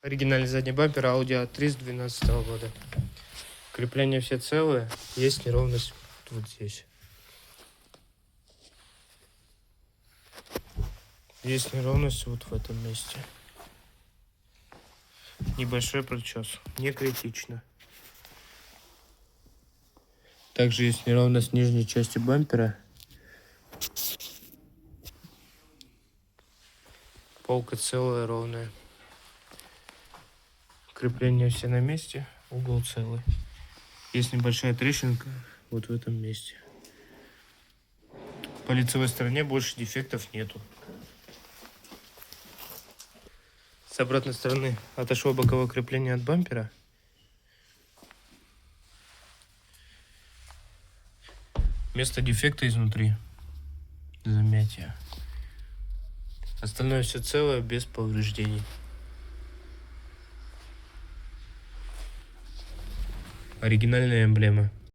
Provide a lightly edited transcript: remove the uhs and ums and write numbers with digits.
Оригинальный задний бампер Audi A3 с 2012 года. Крепления все целые, есть неровность вот здесь. Есть неровность вот в этом месте. Небольшой прочес, не критично. Также есть неровность в нижней части бампера. Полка целая, ровная. Крепления все на месте, угол целый. Есть небольшая трещинка вот в этом месте. По лицевой стороне больше дефектов нету. С обратной стороны отошло боковое крепление от бампера. Место дефекта изнутри. Замятие. Остальное все целое, без повреждений. Оригинальная эмблема.